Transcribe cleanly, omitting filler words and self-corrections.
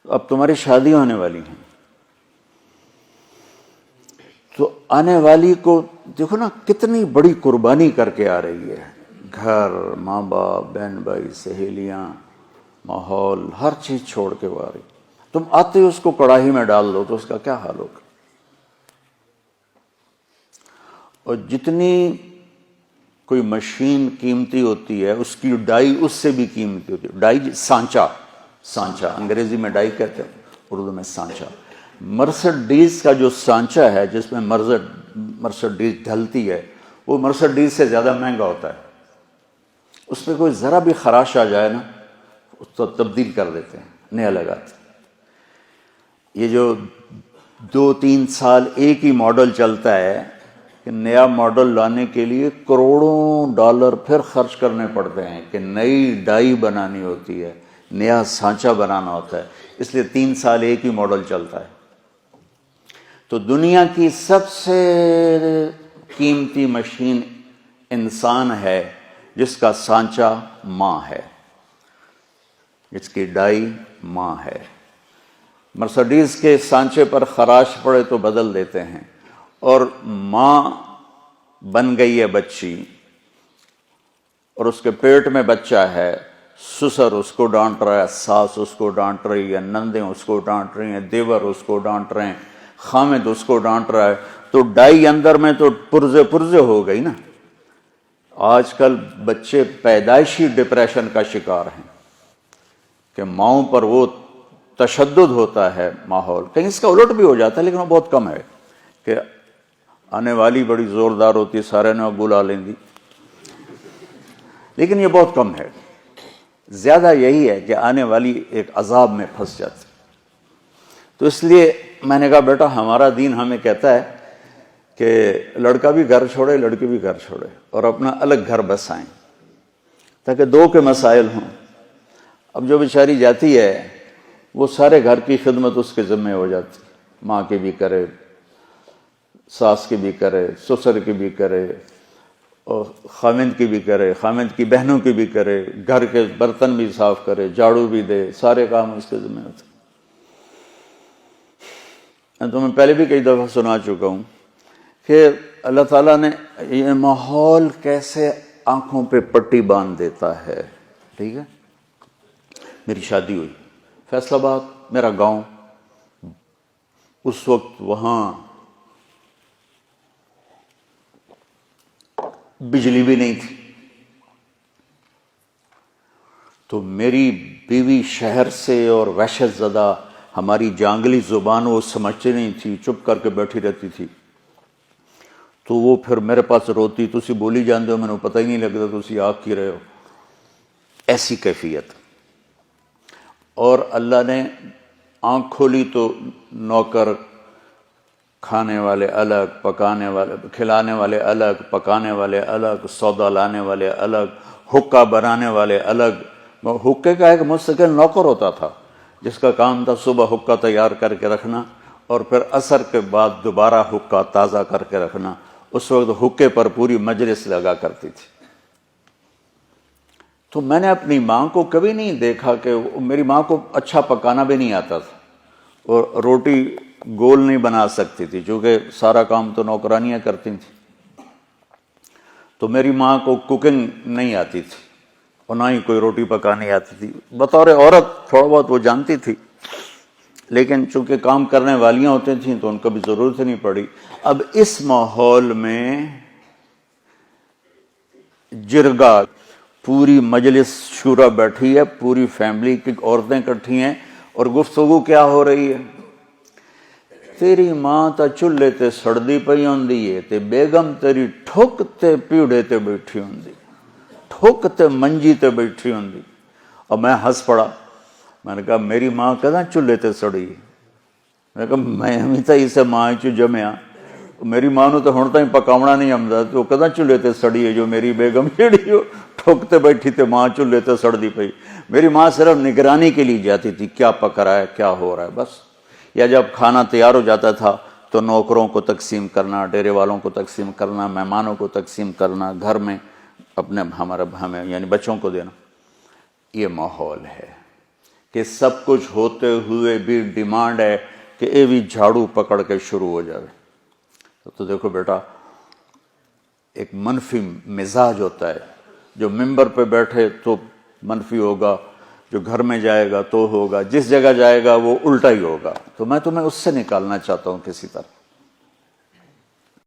اب تمہاری شادی ہونے والی ہیں، تو آنے والی کو دیکھو نا کتنی بڑی قربانی کر کے آ رہی ہے، گھر، ماں باپ، بہن بھائی، سہیلیاں، ماحول، ہر چیز چھوڑ کے وہ آ رہی۔ تم آتے ہی اس کو کڑاہی میں ڈال دو تو اس کا کیا حال ہوگا؟ اور جتنی کوئی مشین قیمتی ہوتی ہے اس کی ڈائی اس سے بھی قیمتی ہوتی ہے۔ ڈائی سانچہ انگریزی میں ڈائی کہتے ہیں، اردو میں سانچہ۔ مرسڈیز کا جو سانچہ ہے جس میں مرسڈیز ڈھلتی ہے وہ مرسڈیز سے زیادہ مہنگا ہوتا ہے، اس پہ کوئی ذرا بھی خراش آ جائے نا اس کو تبدیل کر دیتے ہیں، نیا لگاتے ہیں۔ یہ جو 2-3 سال ایک ہی ماڈل چلتا ہے کہ نیا ماڈل لانے کے لیے کروڑوں ڈالر پھر خرچ کرنے پڑتے ہیں کہ نئی ڈائی بنانی ہوتی ہے، نیا سانچہ بنانا ہوتا ہے، اس لیے 3 سال ایک ہی ماڈل چلتا ہے۔ تو دنیا کی سب سے قیمتی مشین انسان ہے جس کا سانچہ ماں ہے، جس کی ڈائی ماں ہے۔ مرسڈیز کے سانچے پر خراش پڑے تو بدل دیتے ہیں، اور ماں بن گئی ہے بچی اور اس کے پیٹ میں بچہ ہے، سسر اس کو ڈانٹ رہا ہے، ساس اس کو ڈانٹ رہی ہے، نندیں اس کو ڈانٹ رہی ہیں، دیور اس کو ڈانٹ رہے ہیں، خامد اس کو ڈانٹ رہا ہے، تو ڈائی اندر میں تو پرزے ہو گئی نا۔ آج کل بچے پیدائشی ڈپریشن کا شکار ہیں کہ ماؤں پر وہ تشدد ہوتا ہے ماحول، کہیں اس کا الٹ بھی ہو جاتا ہے لیکن وہ بہت کم ہے کہ آنے والی بڑی زوردار ہوتی ہے سارے نے بلا لیں دی، لیکن یہ بہت کم ہے۔ زیادہ یہی ہے کہ آنے والی ایک عذاب میں پھنس جاتی۔ تو اس لیے میں نے کہا بیٹا ہمارا دین ہمیں کہتا ہے کہ لڑکا بھی گھر چھوڑے، لڑکی بھی گھر چھوڑے، اور اپنا الگ گھر بسائیں تاکہ 2 کے مسائل ہوں۔ اب جو بیچاری جاتی ہے وہ سارے گھر کی خدمت اس کے ذمہ ہو جاتی، ماں کی بھی کرے، ساس کی بھی کرے، سسر کی بھی کرے، اور خامند کی بھی کرے، خامند کی بہنوں کی بھی کرے، گھر کے برتن بھی صاف کرے، جھاڑو بھی دے، سارے کام اس کے ذمہ ہوتے۔ تو میں پہلے بھی کئی دفعہ سنا چکا ہوں کہ اللہ تعالیٰ نے یہ ماحول کیسے آنکھوں پہ پٹی باندھ دیتا ہے۔ ٹھیک ہے، میری شادی ہوئی فیصل آباد، میرا گاؤں، اس وقت وہاں بجلی بھی نہیں تھی، تو میری بیوی شہر سے اور وحشت زدہ ہماری جانگلی زبان وہ سمجھتی نہیں تھی، چپ کر کے بیٹھی رہتی تھی، تو وہ پھر میرے پاس روتی، تسی بولی جاندے ہو میں نے پتہ ہی نہیں لگتا تسی آگ کی رہے ہو، ایسی کیفیت۔ اور اللہ نے آنکھ کھولی تو نوکر، کھانے والے الگ، پکانے والے، کھلانے والے الگ، پکانے والے الگ، سودا لانے والے الگ، حکا بنانے والے الگ۔ حکے کا ایک مستقل نوکر ہوتا تھا جس کا کام تھا صبح حکا تیار کر کے رکھنا اور پھر عصر کے بعد دوبارہ حکا تازہ کر کے رکھنا۔ اس وقت حکے پر پوری مجلس لگا کرتی تھی۔ تو میں نے اپنی ماں کو کبھی نہیں دیکھا کہ میری ماں کو اچھا پکانا بھی نہیں آتا تھا اور روٹی گول نہیں بنا سکتی تھی چونکہ سارا کام تو نوکرانیاں کرتی تھیں، تو میری ماں کو کوکنگ نہیں آتی تھی اور نہ ہی کوئی روٹی پکانی آتی تھی۔ بطور عورت تھوڑا بہت وہ جانتی تھی، لیکن چونکہ کام کرنے والیاں ہوتی تھیں تو ان کو بھی ضرورت نہیں پڑی۔ اب اس ماحول میں جرگا، پوری مجلس شورا بیٹھی ہے، پوری فیملی کی عورتیں اکٹھی ہیں اور گفتگو کیا ہو رہی ہے؟ تیری ماں تا چولہے تے سڑدی پئی ہوندی ہے تے بیگم تیری ٹھک تے پیڑے تے بیٹھی ہوندی، ٹھک تے منجی تے بیٹھی ہوندی۔ اور میں ہنس پڑا، میں نے کہا میری ماں کداں چولہے تے سڑی؟ میں نے کہا میں ہمیں تا اسے ماں چو جمیا، میری ماں نو تو ہن تائیں پکاونا نہیں آمدا، تو کداں چولہے تے سڑی ہے جو میری بیگم جیڑی ہو ٹھک تے بیٹھی تے ماں چولہے تے سڑدی پئی۔ میری ماں صرف نگرانی کے لیے جاتی تھی کیا پک رہا ہے کیا ہو رہا ہے بس، یا جب کھانا تیار ہو جاتا تھا تو نوکروں کو تقسیم کرنا، ڈیرے والوں کو تقسیم کرنا، مہمانوں کو تقسیم کرنا، گھر میں اپنے ہمیں یعنی بچوں کو دینا۔ یہ ماحول ہے کہ سب کچھ ہوتے ہوئے بھی ڈیمانڈ ہے کہ یہ بھی جھاڑو پکڑ کے شروع ہو جائے. تو دیکھو بیٹا، ایک منفی مزاج ہوتا ہے، جو ممبر پہ بیٹھے تو منفی ہوگا، جو گھر میں جائے گا تو ہوگا، جس جگہ جائے گا وہ الٹا ہی ہوگا. تو میں تمہیں اس سے نکالنا چاہتا ہوں کسی طرح.